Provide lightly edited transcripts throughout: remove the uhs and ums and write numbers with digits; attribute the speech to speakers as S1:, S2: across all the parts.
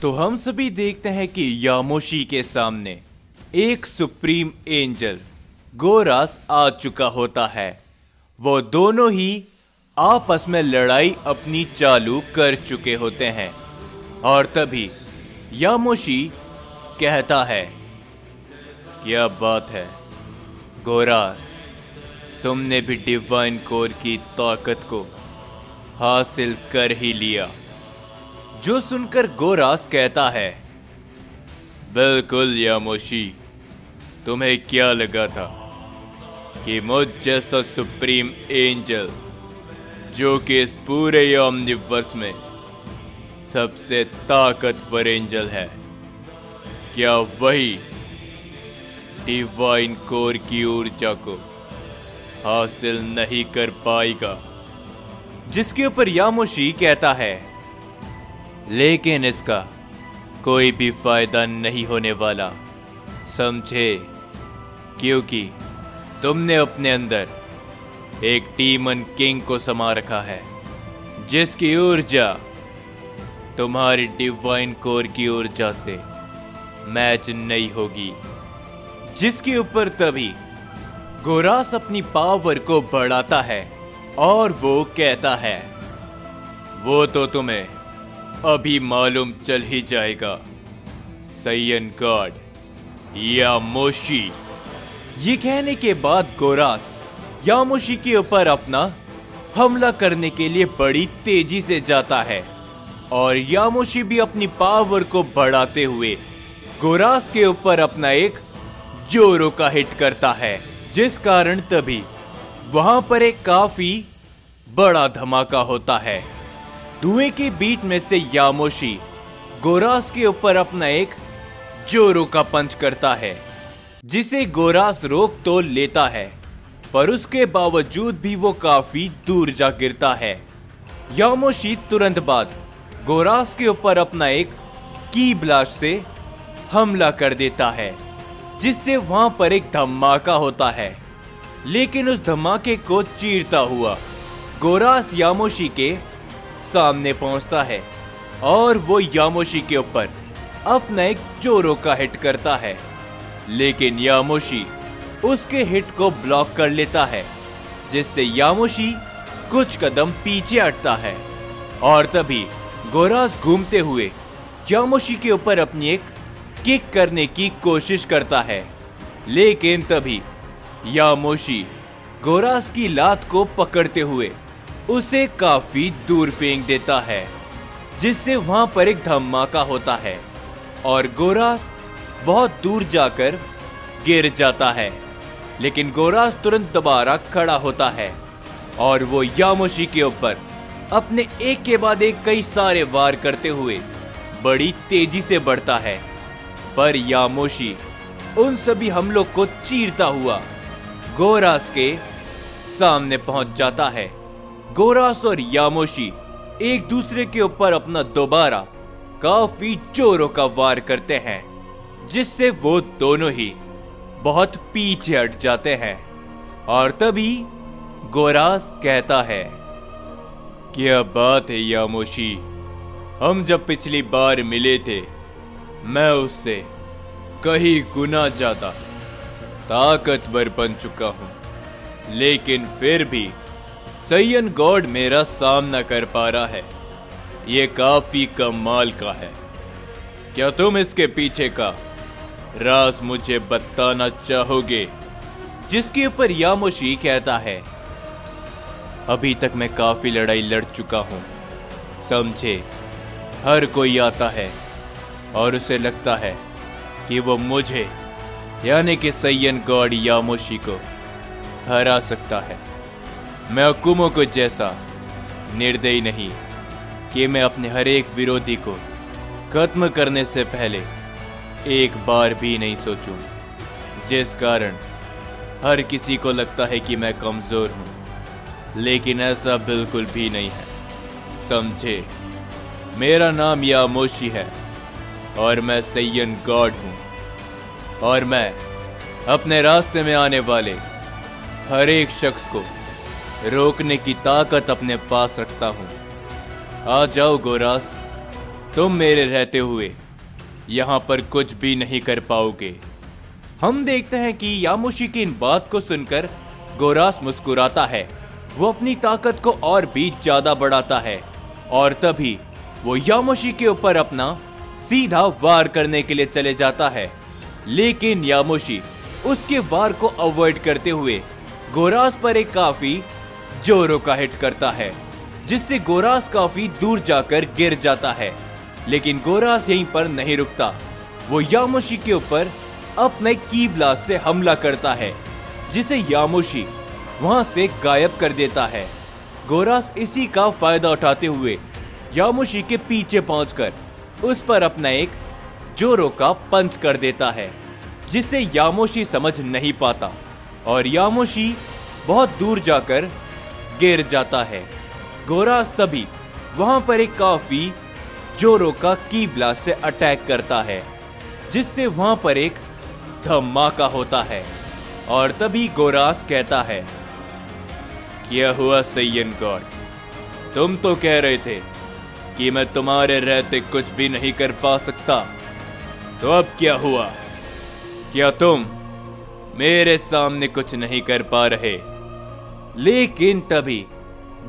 S1: तो हम सभी देखते हैं कि यामोशी के सामने एक सुप्रीम एंजल गोरास आ चुका होता है। वो दोनों ही आपस में लड़ाई अपनी चालू कर चुके होते हैं और तभी यामोशी कहता है, क्या बात है गोरास, तुमने भी डिवाइन कोर की ताकत को हासिल कर ही लिया। जो सुनकर गोरास कहता है, बिल्कुल यामोशी, तुम्हें क्या लगा था कि मुझ जैसा सुप्रीम एंजल जो कि इस पूरे यूनिवर्स में सबसे ताकतवर एंजल है, क्या वही डिवाइन कोर की ऊर्जा को हासिल नहीं कर पाएगा? जिसके ऊपर यामोशी कहता है, लेकिन इसका कोई भी फायदा नहीं होने वाला, समझे? क्योंकि तुमने अपने अंदर एक डीमन किंग को समा रखा है जिसकी ऊर्जा तुम्हारी डिवाइन कोर की ऊर्जा से मैच नहीं होगी। जिसके ऊपर तभी गोरास अपनी पावर को बढ़ाता है और वो कहता है, वो तो तुम्हें अभी मालूम चल ही जाएगा साइयन गॉड यामोशी। ये कहने के बाद गोरास यामोशी के ऊपर अपना हमला करने के लिए बड़ी तेजी से जाता है और यामोशी भी अपनी पावर को बढ़ाते हुए गोरास के ऊपर अपना एक जोरों का हिट करता है, जिस कारण तभी वहां पर एक काफी बड़ा धमाका होता है। धुएं के बीच में से यामोशी गोरास के ऊपर अपना एक जोरों का पंच करता है जिसे गोरास रोक तो लेता है, पर उसके बावजूद भी वो काफी दूर जा गिरता है। यामोशी तुरंत बाद गोरास के ऊपर अपना एक की ब्लास्ट से हमला कर देता है जिससे वहां पर एक धमाका होता है। लेकिन उस धमाके को चीरता हुआ गोरास यामोशी के सामने पहुंचता है और वो यामोशी के ऊपर अपना एक जोरों का हिट करता है, लेकिन यामोशी उसके हिट को ब्लॉक कर लेता है जिससे यामोशी कुछ कदम पीछे हटता है और तभी गोरास घूमते हुए यामोशी के ऊपर अपनी एक किक करने की कोशिश करता है, लेकिन तभी यामोशी गोरास की लात को पकड़ते हुए उसे काफी दूर फेंक देता है जिससे वहां पर एक धमाका होता है और गोरास बहुत दूर जाकर गिर जाता है। लेकिन गोरास तुरंत दोबारा खड़ा होता है और वो यामोशी के ऊपर अपने एक के बाद एक कई सारे वार करते हुए बड़ी तेजी से बढ़ता है, पर यामोशी उन सभी हमलों को चीरता हुआ गोरास के सामने पहुंच जाता है। गोरास और यामोशी एक दूसरे के ऊपर अपना दोबारा काफी जोरों का वार करते हैं जिससे वो दोनों ही बहुत पीछे हट जाते हैं और तभी गोरास कहता है, क्या बात है यामोशी, हम जब पिछली बार मिले थे मैं उससे कहीं गुना ज्यादा ताकतवर बन चुका हूं, लेकिन फिर भी साइयन गॉड मेरा सामना कर पा रहा है। ये काफी कमाल का है। क्या तुम इसके पीछे का राज मुझे बताना चाहोगे? जिसके ऊपर यामोशी कहता है, अभी तक मैं काफी लड़ाई लड़ चुका हूं, समझे? हर कोई आता है और उसे लगता है कि वो मुझे यानी कि साइयन गॉड यामोशी को हरा सकता है। मैं अकुमो को जैसा निर्दयी नहीं कि मैं अपने हर एक विरोधी को खत्म करने से पहले एक बार भी नहीं सोचूं, जिस कारण हर किसी को लगता है कि मैं कमजोर हूं, लेकिन ऐसा बिल्कुल भी नहीं है, समझे? मेरा नाम यामोशी है और मैं साइयन गॉड हूं और मैं अपने रास्ते में आने वाले हर एक शख्स को रोकने की ताकत अपने पास रखता हूं। आ जाओ गोरास, तुम मेरे रहते हुए यहाँ पर कुछ भी नहीं कर पाओगे। हम देखते हैं कि यामोशी की इन बात को सुनकर गोरास मुस्कुराता है। वो अपनी ताकत को और भी ज्यादा बढ़ाता है और तभी वो यामोशी के ऊपर अपना सीधा वार करने के लिए चले जाता है, लेकिन यामोशी उसके वार को अवॉइड करते हुए गोरास पर एक काफी जोरों का हिट करता है, जिससे गोरास काफी दूर जाकर गिर जाता है। लेकिन गोरास यहीं पर नहीं रुकता। वो यामोशी के ऊपर अपने की ब्लास्ट से हमला करता है, जिसे यामोशी वहां से गायब कर देता है। गोरास इसी का फायदा उठाते हुए यामोशी के पीछे पहुंचकर उस पर अपना एक जोरों का पंच कर देता है, जिसे यामोशी समझ नहीं पाता और यामोशी बहुत दूर जाकर गिर जाता है। गोरास तभी वहां पर एक काफी जोरों का की ब्लास्ट से अटैक करता है, जिससे वहां पर एक धमाका होता है और तभी गोरास कहता है, क्या हुआ सैयन गॉड? तुम तो कह रहे थे कि मैं तुम्हारे रहते कुछ भी नहीं कर पा सकता, तो अब क्या हुआ? क्या तुम मेरे सामने कुछ नहीं कर पा रहे? लेकिन तभी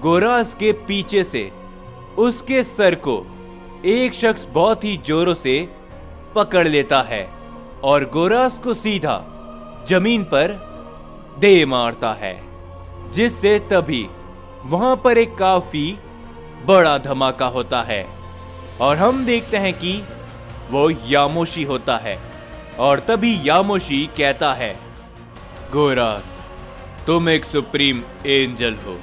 S1: गोरास के पीछे से उसके सर को एक शख्स बहुत ही जोरों से पकड़ लेता है और गोरास को सीधा जमीन पर दे मारता है, जिससे तभी वहां पर एक काफी बड़ा धमाका होता है और हम देखते हैं कि वो यामोशी होता है। और तभी यामोशी कहता है, गोरास, तुम एक सुप्रीम एंजल हो,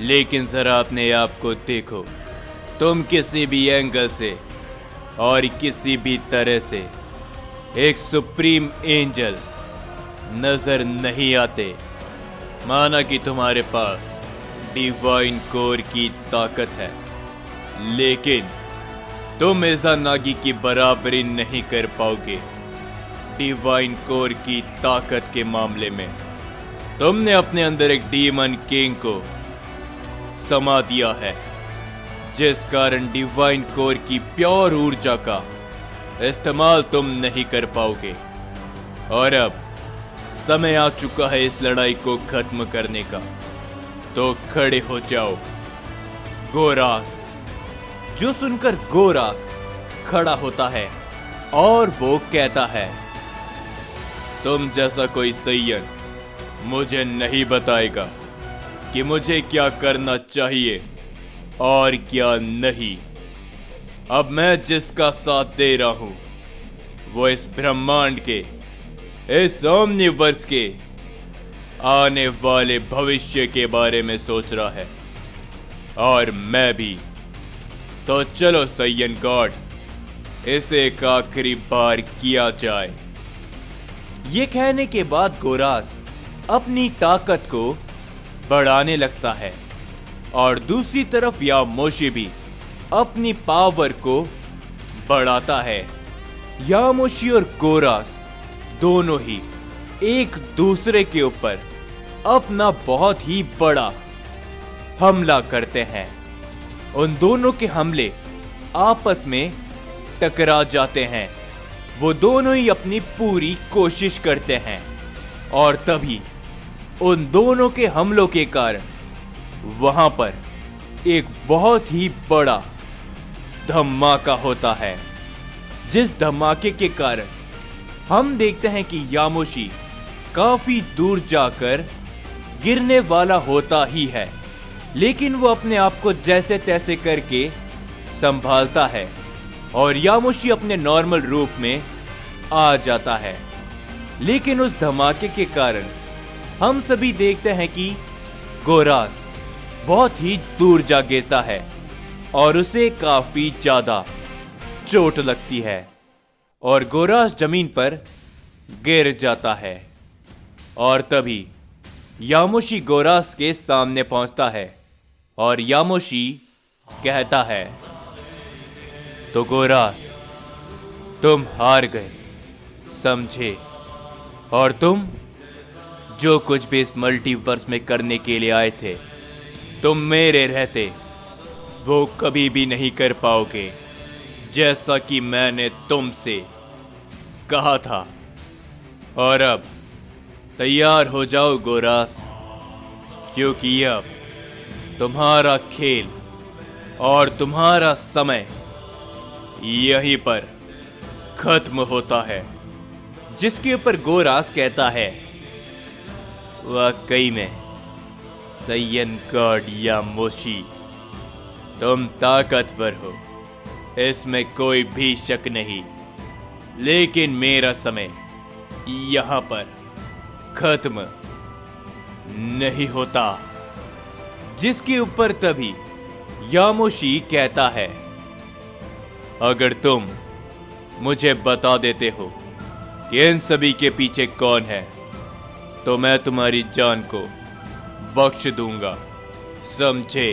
S1: लेकिन जरा अपने आप को देखो। तुम किसी भी एंगल से और किसी भी तरह से एक सुप्रीम एंजल नजर नहीं आते। माना कि तुम्हारे पास डिवाइन कोर की ताकत है, लेकिन तुम इज़ानागी की बराबरी नहीं कर पाओगे। डिवाइन कोर की ताकत के मामले में तुमने अपने अंदर एक डीमन किंग को समा दिया है, जिस कारण डिवाइन कोर की प्योर ऊर्जा का इस्तेमाल तुम नहीं कर पाओगे। और अब समय आ चुका है इस लड़ाई को खत्म करने का, तो खड़े हो जाओ। गोरास। जो सुनकर गोरास खड़ा होता है और वो कहता है, तुम जैसा कोई सैयन मुझे नहीं बताएगा कि मुझे क्या करना चाहिए और क्या नहीं। अब मैं जिसका साथ दे रहा हूं वो इस ब्रह्मांड के, इस ओमनिवर्स के आने वाले भविष्य के बारे में सोच रहा है, और मैं भी। तो चलो सैयन गॉड, इसे एक आखिरी बार किया जाए। ये कहने के बाद गोरास अपनी ताकत को बढ़ाने लगता है और दूसरी तरफ यामोशी भी अपनी पावर को बढ़ाता है। यामोशी और गोरास दोनों ही एक दूसरे के ऊपर अपना बहुत ही बड़ा हमला करते हैं। उन दोनों के हमले आपस में टकरा जाते हैं। वो दोनों ही अपनी पूरी कोशिश करते हैं और तभी उन दोनों के हमलों के कारण वहां पर एक बहुत ही बड़ा धमाका होता है, जिस धमाके के कारण हम देखते हैं कि यामोशी काफी दूर जाकर गिरने वाला होता ही है, लेकिन वो अपने आप को जैसे तैसे करके संभालता है और यामोशी अपने नॉर्मल रूप में आ जाता है। लेकिन उस धमाके के कारण हम सभी देखते हैं कि गोरास बहुत ही दूर जा गिरता है और उसे काफी ज्यादा चोट लगती है और गोरास जमीन पर गिर जाता है। और तभी यामोशी गोरास के सामने पहुंचता है और यामोशी कहता है, तो गोरास, तुम हार गए, समझे? और तुम जो कुछ भी इस मल्टीवर्स में करने के लिए आए थे, तुम मेरे रहते वो कभी भी नहीं कर पाओगे। जैसा कि मैंने तुमसे कहा था। और अब तैयार हो जाओ गोरास, क्योंकि अब तुम्हारा खेल और तुम्हारा समय यहीं पर खत्म होता है। जिसके ऊपर गोरास कहता है, वाकई में सैयन गॉड यामोशी, तुम ताकतवर हो, इसमें कोई भी शक नहीं, लेकिन मेरा समय यहां पर खत्म नहीं होता। जिसके ऊपर तभी यामोशी कहता है, अगर तुम मुझे बता देते हो कि इन सभी के पीछे कौन है, तो मैं तुम्हारी जान को बख्श दूंगा, समझे?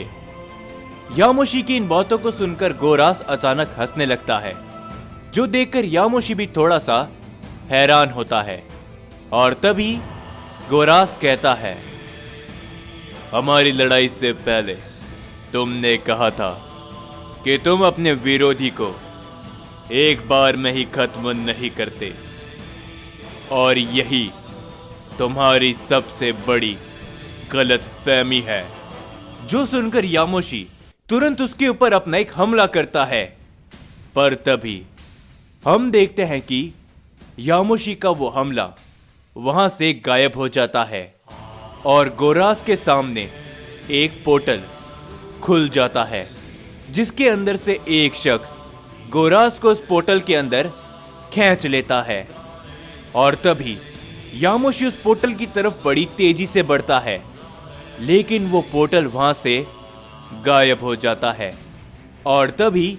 S1: यामोशी की इन बातों को सुनकर गोरास अचानक हंसने लगता है, जो देखकर यामोशी भी थोड़ा सा हैरान होता है। और तभी गोरास कहता है, हमारी लड़ाई से पहले तुमने कहा था कि तुम अपने विरोधी को एक बार में ही खत्म नहीं करते, और यही तुम्हारी सबसे बड़ी गलतफहमी है। जो सुनकर यामोशी तुरंत उसके ऊपर अपना एक हमला करता है, पर तभी हम देखते हैं कि यामोशी का वो हमला वहां से गायब हो जाता है और गोरास के सामने एक पोर्टल खुल जाता है, जिसके अंदर से एक शख्स गोरास को उस पोर्टल के अंदर खींच लेता है। और तभी यामोशी उस पोर्टल की तरफ बड़ी तेजी से बढ़ता है, लेकिन वो पोर्टल वहां से गायब हो जाता है। और तभी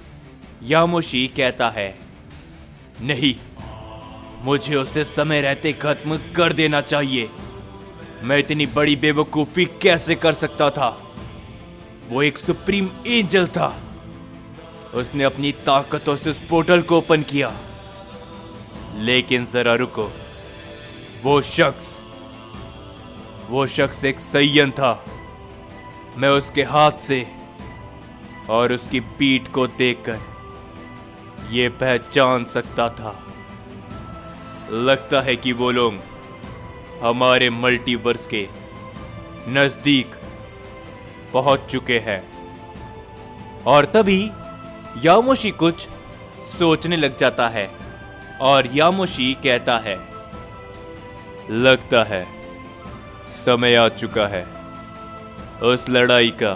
S1: यामोशी कहता है, नहीं, मुझे उसे समय रहते खत्म कर देना चाहिए। मैं इतनी बड़ी बेवकूफी कैसे कर सकता था? वो एक सुप्रीम एंजल था, उसने अपनी ताकतों से उस पोर्टल को ओपन किया। लेकिन जरा रुको, वो शख्स एक सैयन था। मैं उसके हाथ से और उसकी पीठ को देखकर ये पहचान सकता था। लगता है कि वो लोग हमारे मल्टीवर्स के नजदीक पहुंच चुके हैं। और तभी यामोशी कुछ सोचने लग जाता है और यामोशी कहता है, लगता है समय आ चुका है उस लड़ाई का,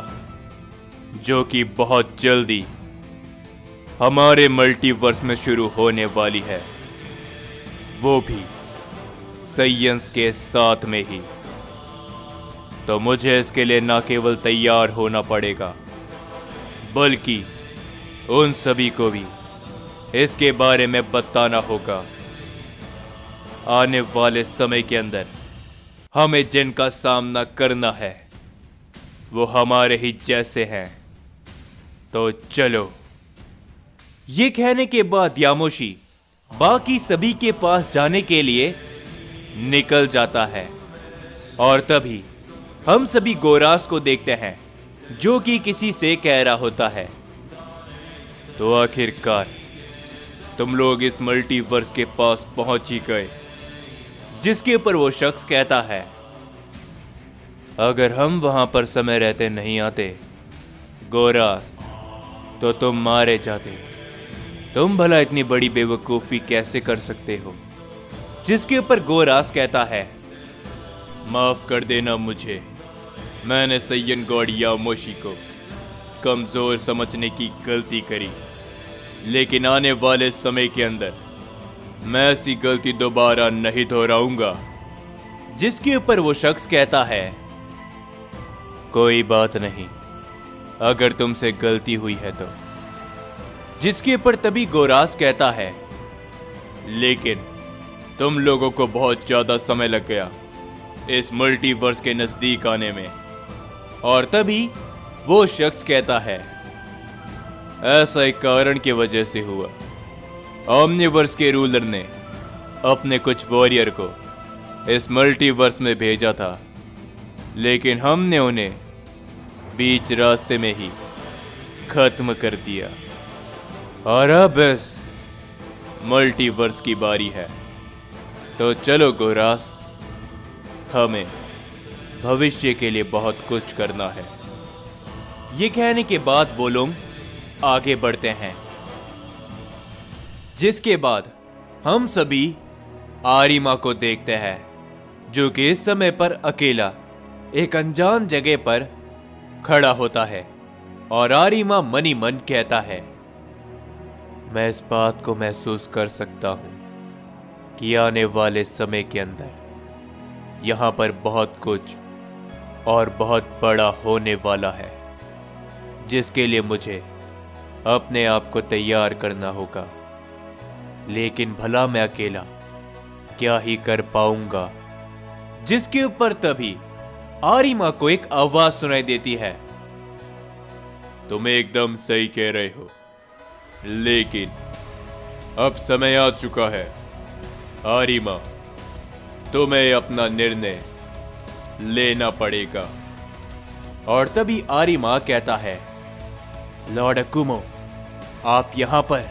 S1: जो कि बहुत जल्दी हमारे मल्टीवर्स में शुरू होने वाली है, वो भी सैयंस के साथ में ही। तो मुझे इसके लिए न केवल तैयार होना पड़ेगा, बल्कि उन सभी को भी इसके बारे में बताना होगा। आने वाले समय के अंदर हमें जिनका सामना करना है वो हमारे ही जैसे हैं। तो चलो। ये कहने के बाद यामोशी बाकी सभी के पास जाने के लिए निकल जाता है। और तभी हम सभी गोरास को देखते हैं, जो कि किसी से कह रहा होता है, तो आखिरकार तुम लोग इस मल्टीवर्स के पास पहुंच ही गए। जिसके ऊपर वो शख्स कहता है, अगर हम वहां पर समय रहते नहीं आते गोरास, तो तुम मारे जाते। तुम भला इतनी बड़ी बेवकूफ़ी कैसे कर सकते हो? जिसके ऊपर गोरास कहता है, माफ कर देना मुझे, मैंने सैयन गॉड यामोशी को कमजोर समझने की गलती करी, लेकिन आने वाले समय के अंदर मैं ऐसी गलती दोबारा नहीं दोहराऊंगा। जिसके ऊपर वो शख्स कहता है, कोई बात नहीं, अगर तुमसे गलती हुई है तो। जिसके ऊपर तभी गोरास कहता है, लेकिन तुम लोगों को बहुत ज्यादा समय लग गया इस मल्टीवर्स के नजदीक आने में। और तभी वो शख्स कहता है, ऐसा एक कारण की वजह से हुआ। ओमनिवर्स के रूलर ने अपने कुछ वॉरियर को इस मल्टीवर्स में भेजा था, लेकिन हमने उन्हें बीच रास्ते में ही खत्म कर दिया। और अब इस मल्टीवर्स की बारी है। तो चलो गोरास, हमें भविष्य के लिए बहुत कुछ करना है। ये कहने के बाद वो लोग आगे बढ़ते हैं, जिसके बाद हम सभी आरिमा को देखते हैं, जो कि इस समय पर अकेला एक अनजान जगह पर खड़ा होता है। और आरिमा मन ही मन कहता है, मैं इस बात को महसूस कर सकता हूं कि आने वाले समय के अंदर यहां पर बहुत कुछ और बहुत बड़ा होने वाला है, जिसके लिए मुझे अपने आप को तैयार करना होगा। लेकिन भला मैं अकेला क्या ही कर पाऊंगा। जिसके ऊपर तभी आरिमा को एक आवाज सुनाई देती है, तुम एकदम सही कह रहे हो, लेकिन अब समय आ चुका है। आरिमा, तुम्हें अपना निर्णय लेना पड़ेगा। और तभी आरिमा कहता है, लॉर्ड अकुमो, आप यहां पर